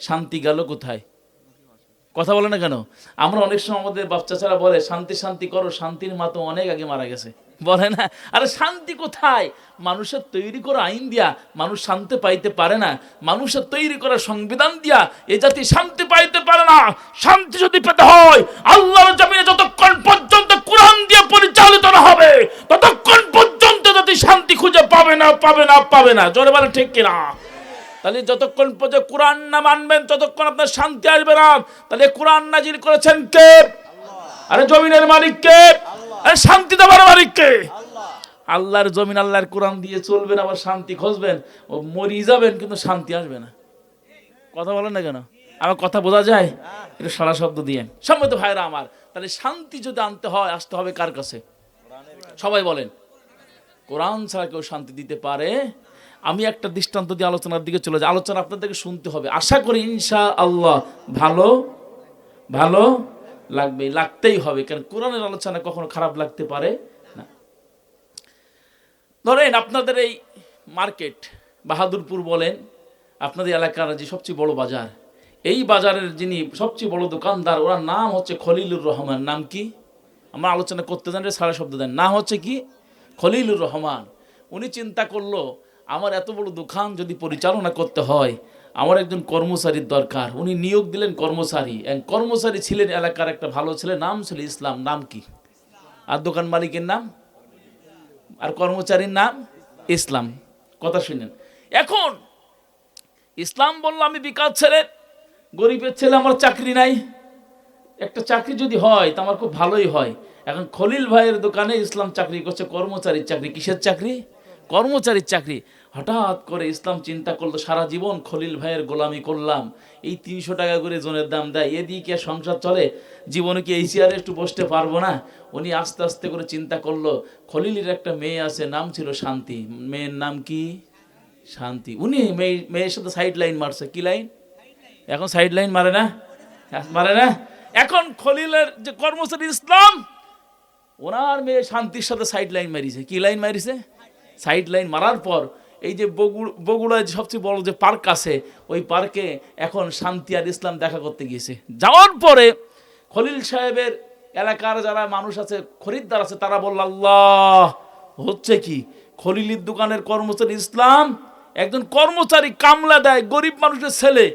শান্তি গেল কোথায়? কথা বলে না কেন? আমরা অনেক সময় আমাদের বাচ্চারা বলে শান্তি শান্তি করো, শান্তির মা তো অনেক আগে মারা গেছে, বলে না? আরে শান্তি কোথায়? মানুষের তৈরি করা আইন দিয়া মানুষ শান্তি পাইতে পারে না। মানুষের তৈরি করা সংবিধান দিয়া এ জাতি শান্তি পাইতে পারে না। শান্তি যদি পেতে হয় আল্লাহর জমিনে যতক্ষণ পর্যন্ত কোরআন দিয়ে পরিচালিত না হবে ততক্ষণ পর্যন্ত জাতি শান্তি খুঁজে পাবে না, পাবে না, পাবে না। জোরে বলেন ঠিক কিনা? তাহলে যতক্ষণ পর্যন্ত কোরআন না মানবেন ততক্ষণ আপনার শান্তি আসবে না। তাহলে কোরআন নাজিল করেছেন কে? আরে জমিনের মালিক কে? আরে শান্তি দেওয়ার মালিক কে? আল্লাহর জমিন, আল্লাহর কোরআন দিয়ে চলবেন, আবার শান্তি খুঁজবেন, ও মরি যাবেন কিন্তু শান্তি আসবে না। কথা বলেন না কেন? আমার কথা বোঝা যায়? এটা সারা শব্দ দিয়ে। সম্মত ভাইরা আমার, তাহলে শান্তি যদি আনতে হয় আসতে হবে কার কাছে? সবাই বলেন। কোরআন ছাড়া কেউ শান্তি দিতে পারে? আমি একটা দৃষ্টান্ত দিয়ে আলোচনার দিকে চলে যাই। আলোচনা আপনাদেরকে শুনতে হবে, আশা করি ইনশাআল্লাহ ভালো ভালো লাগবে, লাগতেই হবে, কারণ কোরআনের আলোচনা কখনো খারাপ লাগতে পারে না। ধরেন আপনাদের এই মার্কেট বাহাদুরপুর বলেন, আপনাদের এলাকার যে সবচেয়ে বড় বাজার, এই বাজারের যিনি সবচেয়ে বড় দোকানদার ওনার নাম হচ্ছে খলিলুর রহমান। নাম কি? আমরা আলোচনা করতে জানি সারা শব্দ দেন, নাম হচ্ছে কি? খলিলুর রহমান। উনি চিন্তা করলো আমার এত বড় দোকান যদি পরিচালনা করতে হয় আমার একজন কর্মচারীর দরকার। উনি নিয়োগ দিলেন কর্মচারী। কর্মচারী ছিলেন এলাকার একটা ভালো ছেলে, নাম ছিল ইসলাম। নাম কি? আর দোকান মালিকের নাম আর কর্মচারীর নাম ইসলাম। কথা শুনেন। এখন ইসলাম বলল আমি বিকাশ ছেলে, গরিবের ছেলে, আমার চাকরি নাই, একটা চাকরি যদি হয় তা আমার খুব ভালোই হয়। এখন খলিল ভাইয়ের দোকানে ইসলাম চাকরি করছে, কর্মচারীর চাকরি। কিসের চাকরি? কর্মচারীর চাকরি। হঠাৎ করে ইসলাম চিন্তা করলো সারা জীবন খলিল ভাইয়ের গোলামি করলাম, এই 300 টাকা করে জনের দাম দেয়, এদিকে সংসার চলে, জীবনে কি এই চেয়ারে একটু বসতে পারবো না? উনি আস্তে আস্তে করে চিন্তা করলো খলিলের একটা মেয়ে আছে, নাম ছিল শান্তি। মেয়ের নাম কি? শান্তি। উনি মেয়ের সাথে সাইড লাইন মারছে। কি লাইন? এখন সাইড লাইন মারে না? মারে না? এখন খলিলের যে কর্মচারী ইসলাম, ওনার মেয়ে শান্তির সাথে সাইড লাইন মারিছে। কি লাইন মারিছে? সাইড লাইন মারার পর এই যে বগুড়ায় সবচেয়ে বড় যে পার্ক আছে, ওই পার্কে এখন শান্তি আর ইসলাম দেখা করতে গিয়েছে। যাওয়ার পরে খলিল সাহেবের এলাকার যারা মানুষ আছে, খরিদ্দার আছে, তারা বলল আল্লাহ, হচ্ছে কি? খলিলের দোকানের কর্মচারী ইসলাম একজন কর্মচারী কামলা দেয়, গরিব মানুষের ছেলে,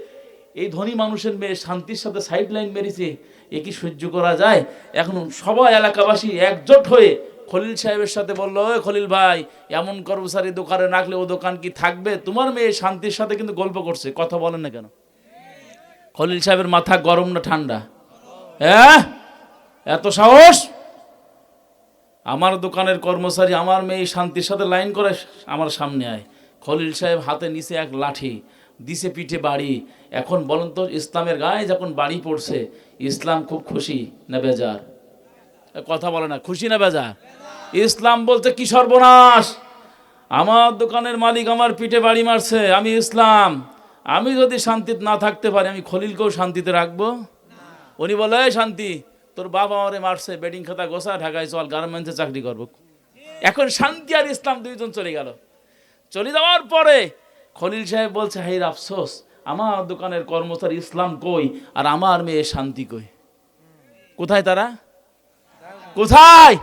এই ধনী মানুষের মেয়ে শান্তির সাথে সাইড লাইন মেরেছে, এ কি সহ্য করা যায়? এখন সবাই এলাকাবাসী একজোট হয়ে খলিল সাহেবের সাথে বললো, ওই খলিল ভাই, এমন কর্মচারী দোকানে রাখলে ও দোকান কি থাকবে? তোমার মেয়ে শান্তির সাথে কিন্তু গল্প করছে। কথা বলেন না কেন? খলিল সাহেবের মাথা গরম না ঠান্ডা? হ্যাঁ, এত সাহস! আমার দোকানের কর্মচারী আমার মেয়ে শান্তির সাথে লাইন করে আমার সামনে আয়। খলিল সাহেব হাতে নিচে এক লাঠি, দিছে পিঠে বাড়ি। এখন বলেন তো, ইসলামের গায়ে যখন বাড়ি পড়ছে, ইসলাম খুব খুশি না বেজার? কথা বলে না, খুশি না বেজার? ইসলাম বলতে কি সর্বনাশ, আমার দোকানের মালিক আমার পিঠে বাড়ি মারছে, আমি ইসলাম, আমি যদি শান্তিতে না থাকতে পারি আমি খলিলকেও শান্তিতে রাখবো? উনি বলে, শান্তি, তোর বাবা আমারে মারছে, বেডিং খাতা গোসা, ঢাকায় চল, গার্মেন্টসে চাকরি করবো। এখন শান্তি আর ইসলাম দুইজন চলে গেল। চলে যাওয়ার পরে খলিল সাহেব বলছে, হায় আফসোস, আমার দোকানের কর্মচারী ইসলাম কই আর আমার মেয়ে শান্তি কই? কোথায় তারা? কোথায়?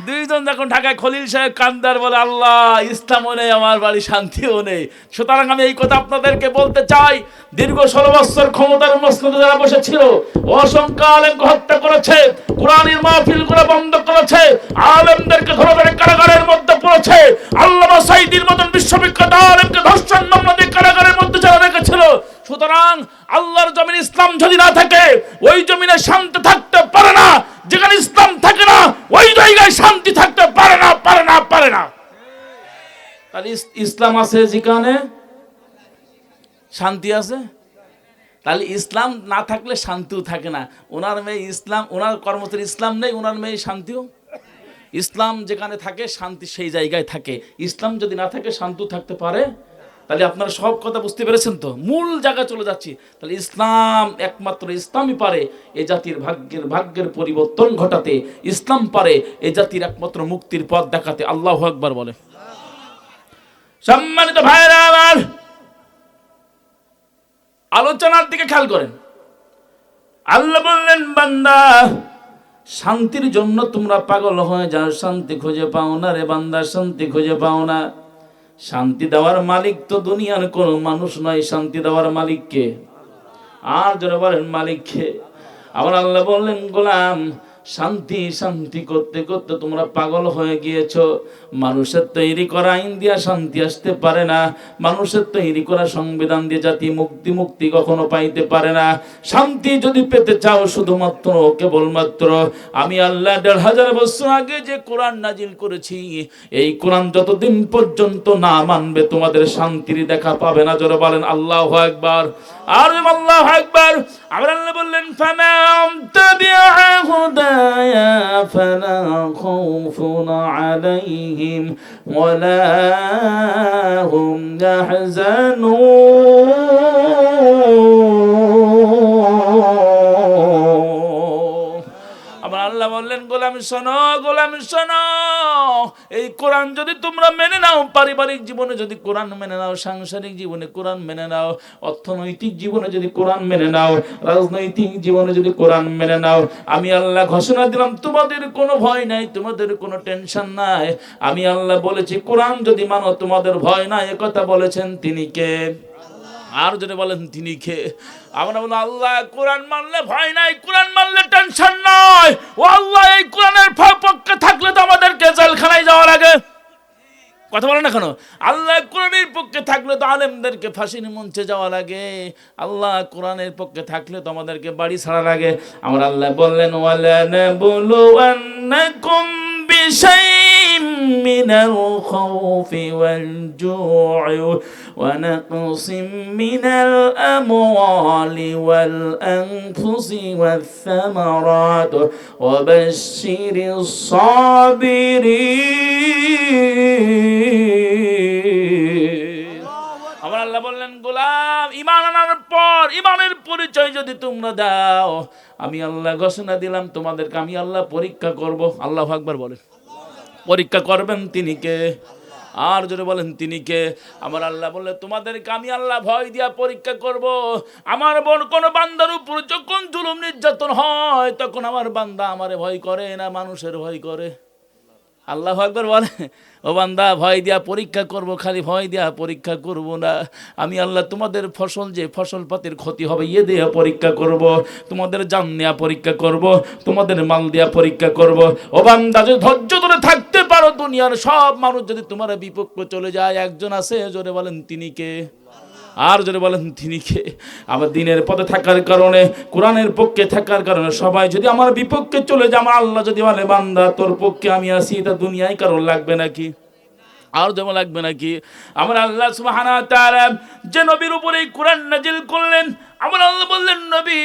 দুইজন যখন ঢাকায়, খলিল সাহেব কান্দার বলে, আল্লাহ, ইসলামও নেই, আমার বাড়ি শান্তিও নেই। সুতরাং আমি এই কথা আপনাদেরকে বলতে চাই, দীর্ঘ 16 বছর ক্ষমতার মসনদে যারা বসেছিল, অসংখ্য আলেমকে হত্যা করেছে, কোরআনের মাহফিল করে বন্ধ করেছে, আলেমদেরকে ধরে ধরে কারাগারের মধ্যে পড়েছে, আল্লামা সাঈদীর মতন বিশ্ববিখ্যাত আলেমকে ধর্ষণ মামলা দিয়ে কারাগারের মধ্যে যারা রেখেছিল। সুতরাং আল্লাহর জমিনে ইসলাম যদি না থাকে ওই জমিনে শান্তি থাকতে পারে না, যেখানে ইসলাম থাকে না ওই জায়গায় শান্তি থাকতে পারে না, পারে না, পারে না। তাহলে ইসলাম আছে যেখানে শান্তি আছে, তাহলে ইসলাম না থাকলে শান্তিও থাকে না। ওনার মেয়ে ইসলাম, ওনার কর্মচারী ইসলাম নেই, ওনার মেয়ে শান্তিও। ইসলাম যেখানে থাকে শান্তি সেই জায়গায় থাকে, ইসলাম যদি না থাকে শান্তিও থাকতে পারে। তাহলে আপনারা সব কথা বুঝতে পেরেছেন তো? মূল জায়গায় চলে যাচ্ছি। তাহলে ইসলাম, একমাত্র ইসলামই পারে এ জাতির ভাগ্যের পরিবর্তন ঘটাতে, ইসলাম পারে এ জাতির একমাত্র মুক্তির পথ দেখাতে। আল্লাহু আকবার বলে। সম্মানিত ভাইরা আমার, আলোচনার দিকে খেয়াল করেন। আল্লাহ বললেন, বান্দা শান্তির জন্য তোমরা পাগল হয়ে যাও, শান্তি খুঁজে পাও না রে বান্দা, শান্তি খুঁজে পাও না। শান্তি দেওয়ার মালিক তো দুনিয়ার কোন মানুষ নয়, শান্তি দেওয়ার মালিক কে? আর যারা বলেন মালিক কে? আমার আল্লাহ বললেন, গোলাম শান্তি শান্তি করতে করতে তোমরা পাগল হয়ে গিয়েছো। মানুষের তৈরি করা আইন দিয়া শান্তি আসতে পারে না, মানুষের তৈরি করা সংবিধান দিয়ে জাতি মুক্তি কখনো পাইতে পারে না। শান্তি যদি পেতে চাও শুধুমাত্র কেবলমাত্র আমি আল্লাহ ১৫০০ বছর আগে যে কোরআন নাজিল করেছি, এই কোরআন যতদিন পর্যন্ত না মানবে তোমাদের শান্তির দেখা পাবে না। যারা বলেন আল্লাহু আকবার, আর আল্লাহু আকবার। আমার আল্লাহ বললেন, ফামান তাবিআ হুদায়া ফালা খাউফুন আলাইহিম ওয়ালা হুম ইয়াহজানুন। আমার আল্লাহ বললেন, গোলাম শোনো, গোলাম শোনো, এই কোরআন যদি তোমরা মেনে নাও, পারিবারিক জীবনে যদি কোরআন মেনে নাও, সাংসারিক জীবনে কোরআন মেনে নাও, অর্থনৈতিক জীবনে যদি কোরআন মেনে নাও, রাজনৈতিক জীবনে যদি কোরআন মেনে নাও, আমি আল্লাহ ঘোষণা দিলাম তোমাদের কোনো ভয় নাই, তোমাদের কোনো টেনশন নাই। আমি আল্লাহ বলেছি কোরআন যদি মানো তোমাদের ভয় নাই। একথা বলেছেন তিনি কে? আর যদি বলেন তিনি কে? আমরা বললাম আল্লাহ কোরআন মানলে ভয় নাই, কোরআন মানলে টেনশন নাই। ও আল্লাহ, এই কোরআনের পক্ষে থাকলে তো আমাদেরকে জেলখানায় যাওয়া লাগে। কথা বলেন না কেন? আল্লাহ কোরআনের পক্ষে থাকলে তো আলেমদেরকে ফাঁসির মঞ্চে যাওয়া লাগে। আল্লাহ কোরআনের পক্ষে থাকলে তো আমাদেরকে বাড়ি ছাড়া লাগে। আমার আল্লাহ বললেন, ওয়ালানাবলুওয়ান্নাকুম বিশাইইম মিনাল খাউফি ওয়াল জু'i ওয়া নাকসিম মিনাল আমওয়ালি ওয়াল আনফুসি ওয়াস সামারাত ওয়া বাশশিরিস সাবিরিন। আমার আল্লাহ বললেন, গোলাম ঈমান আনার পর ঈমানের পরিচয় যদি তোমরা দাও, আমি আল্লাহ ঘোষণা দিলাম তোমাদেরকে আমি আল্লাহ পরীক্ষা করব। আল্লাহু আকবার বলেন। পরীক্ষা করবেন তিনি কে? আর যদি বলেন তিনি কে? আমার আল্লাহ বললে তোমাদেরকে আমি আল্লাহ ভয় দিয়া পরীক্ষা করব। আমার কোনো বান্দার উপর যখন জুলুম নির্যাতন হয়, তখন আমার বান্দা আমারে ভয় করে না, মানুষের ভয় করে। আল্লাহু আকবার বলে। ও বান্দা, ভয় দিয়া পরীক্ষা করব, খালি ভয় দিয়া পরীক্ষা করব না। আমি আল্লাহ তোমাদের ফসল যে ফসল পাতির ক্ষতি হবে ইয়ে দিয়ে পরীক্ষা করব, তোমাদের জান নেয়া পরীক্ষা করব, তোমাদের মাল দিয়া পরীক্ষা করব। ও বান্দা, যদি ধৈর্য ধরে থাকতে পারো, দুনিয়ার সব মানুষ যদি তোমার বিপক্ষে চলে যায়, একজন আছে, জোরে বলেন তিনি কে? আর যদি বলেন তিনি কে? আমার দিনের পথে থাকার কারণে, কোরআনের পক্ষে থাকার কারণে সবাই যদি আমার বিপক্ষে চলে যায়, আমার আল্লাহ যদি বলে বান্দা তোর পক্ষে আমি আছি, এটা দুনিয়ায় কারণ লাগবে নাকি? আর যেমন লাগবে নাকি? আমার আল্লাহ সুবহানাহু ওয়া তাআলা যে নবীর উপরে কোরআন নাজিল করলেন, আমার আল্লাহ বললেন নবী,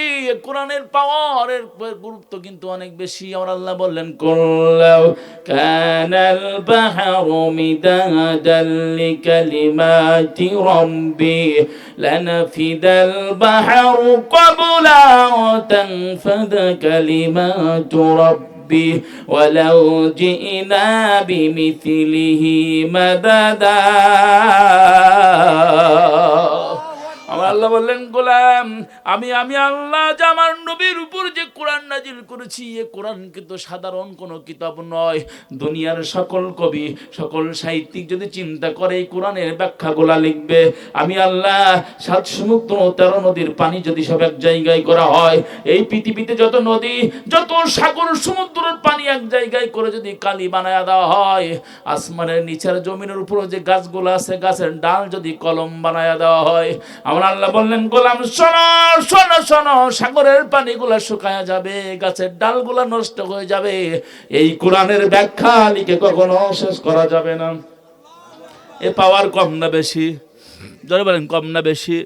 কোরআনের পাওয়ারের গুরুত্ব কিন্তু অনেক বেশি। আমার আল্লাহ বললেন, কুল্লাউ কানাল বাহরু মিদাদাল লিকালিমাতি রাব্বি লানাফিদাল বাহরু ক্বাবলা আন তানফাদা কালিমাতু রাব্বি ওয়ালাউ জিনা বিমিথলিহি মাদাদা। আমার আল্লাহ বললেন, গোলাম আমি আল্লাহ যে আমার নবীর উপর যে কোরআন নাজিল করেছি, এ কোরআন কিন্তু সাধারণ কোনো কিতাব নয়। দুনিয়ার সকল কবি, সকল সাহিত্যিক যদি চিন্তা করে এই কোরআনের ব্যাখ্যাগুলা লিখবে, আমি আল্লাহ ৭ সমুদ্র ১৩ নদীর পানি যদি সব এক জায়গায় করা হয়, এই পৃথিবীতে যত নদী, যত সাগর, সমুদ্রের পানি এক জায়গায় করে যদি কালি বানায়া দেওয়া হয়, আসমানের নিচের জমিনের উপরে যে গাছগুলো আছে, গাছের ডাল যদি কলম বানায়া দেওয়া হয়, আমার আল্লাহ বললেন, গোলাম শোনো শোনো শোনো, সাগরের পানিগুলা শুকায়া যাবে, গাছের ডালগুলা নষ্ট হয়ে যাবে, এই কোরআনের ব্যাখ্যা লিখে কখনো শেষ করা যাবে না। এ পাওয়ার কম না বেশি? জোরে বলেন, কম না বেশি?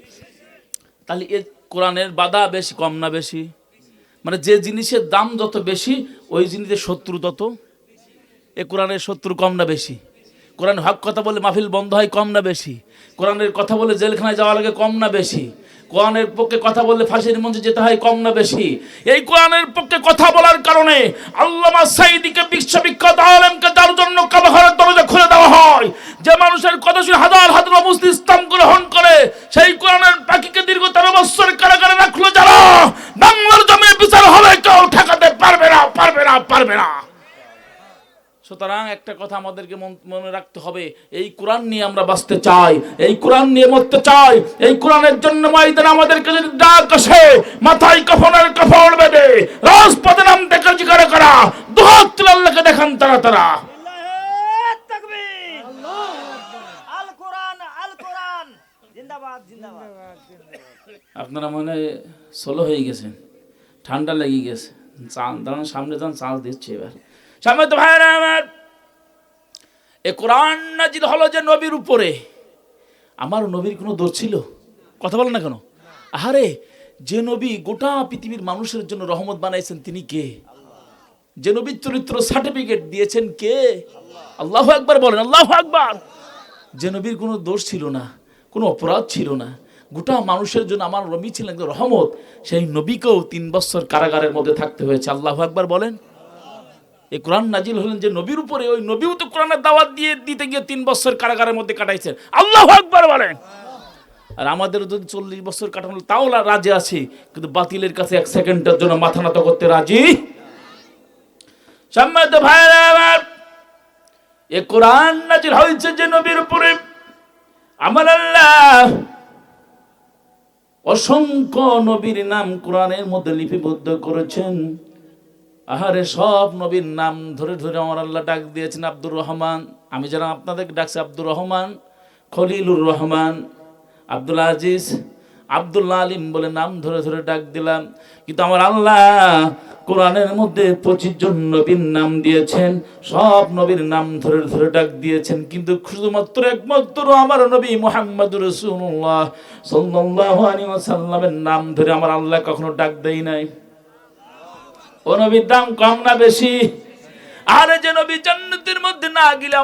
তাহলে এ কোরআনের বাধা বেশি কম না বেশি? মানে যে জিনিসের দাম যত বেশি, ওই জিনিসের শত্রু তত। এ কোরআনের শত্রু কম না বেশি? কোরআন হক কথা বলে মাহফিল বন্ধ হয় কম না বেশি? কোরআনের কথা বলে জেলখানায় যাওয়া লাগে কম না বেশি? কোরআনের পক্ষে কথা বললে ফাঁসির মঞ্চে যেতে হয় কম না বেশি? এই কোরআনের পক্ষে কথা বলার কারণে আল্লামা সাঈদীকে বিশ্ববিখ্যাত আলেমকে যার জন্য কাবাঘরের দরজা খুলে দেওয়া হয়, যে মানুষের কথা শুনে হাজার হাজার মুসলিম ইসলাম গ্রহণ করে, সেই কোরআনের পাখিকে দীর্ঘ 13 বছর কারাগারে রাখলো যারা, বাংলার জমিনে বিচার হবে কেউ ঠেকাতে পারবে না, পারবে না, পারবে না। সুতরাং একটা কথা আমাদেরকে মনে রাখতে হবে, এই কোরআন নিয়ে আমরা বাঁচতে চাই, এই কোরআন নিয়ে মরতে চাই। এই কোরআনের জন্য ময়দানে আমাদেরকে যদি ডাক আসে, মাথায় কাফনের কাপড় বেঁধে রাজপথে নামতে কাজ করা, দুহাত তুলে আল্লাহকে দেখান তারা তারা। আপনারা মনে হয় সোলো হয়ে গেছেন, ঠান্ডা লেগে গেছে, দাঁড়ান সামনে যান, চাল দিচ্ছে এবার সামনে তো ভাইরা আমার। এ কোরআন নাজিল হলো যে নবীর উপরে, আমার নবীর কোনো দোষ ছিল? কথা বলেন না কেন? আহারে, যে নবী গোটা পৃথিবীর মানুষের জন্য রহমত বানাইছেন তিনি কে? যে নবীর চরিত্র সার্টিফিকেট দিয়েছেন কে? আল্লাহু আকবার বলেন, আল্লাহু আকবার। যে নবীর কোনো দোষ ছিল না, কোনো অপরাধ ছিল না, গোটা মানুষের জন্য আমার নবী ছিলেন একজন রহমত, সেই নবীকেও 3 বছর কারাগারের মধ্যে থাকতে হয়েছে। আল্লাহু আকবার বলেন। এই কোরআন নাজিল হলেন যে নবীর উপরে, ওই নবীও তো কোরআনের দাওয়াত দিতে গিয়ে 3 বছর কারাগারের মধ্যে কাটাইছেন। আল্লাহু আকবার বলেন। আর আমাদের যদি 40 বছর কাটানো তাও রাজি আছি, কিন্তু বাতিলের কাছে 1 সেকেন্ডের জন্য মাথা নত করতে রাজি। সম্মানিত ভাইরা আমার, এই কোরআন নাজিল হয়েছে যে নবীর উপরে, আমার আল্লাহ অসংখ্য নবীর নাম কোরআনের মধ্যে লিপিবদ্ধ করেছেন। আহারে, সব নবীর নাম ধরে ধরে আমার আল্লাহ ডাক দিয়েছেন। আব্দুর রহমান, আমি যারা আপনাদেরকে ডাকছি আব্দুর রহমান, খলিলুর রহমান, আব্দুল আজিজ, আব্দুল্লাহ আলিম বলে নাম ধরে ধরে ডাক দিলাম। কিন্তু আমার আল্লাহ কোরআনের মধ্যে 25 জন নবীর নাম দিয়েছেন, সব নবীর নাম ধরে ধরে ডাক দিয়েছেন, কিন্তু শুধুমাত্র একমাত্র আমার নবী মুহাম্মদুর রাসূলুল্লাহ সাল্লাল্লাহু আলাইহি ওয়াসাল্লামের নাম ধরে আমার আল্লাহ কখনো ডাক দেয় নাই। ও নবীর দাম কম না বেশি? আরে যে নবী জান্নাতের মধ্যে না গেলে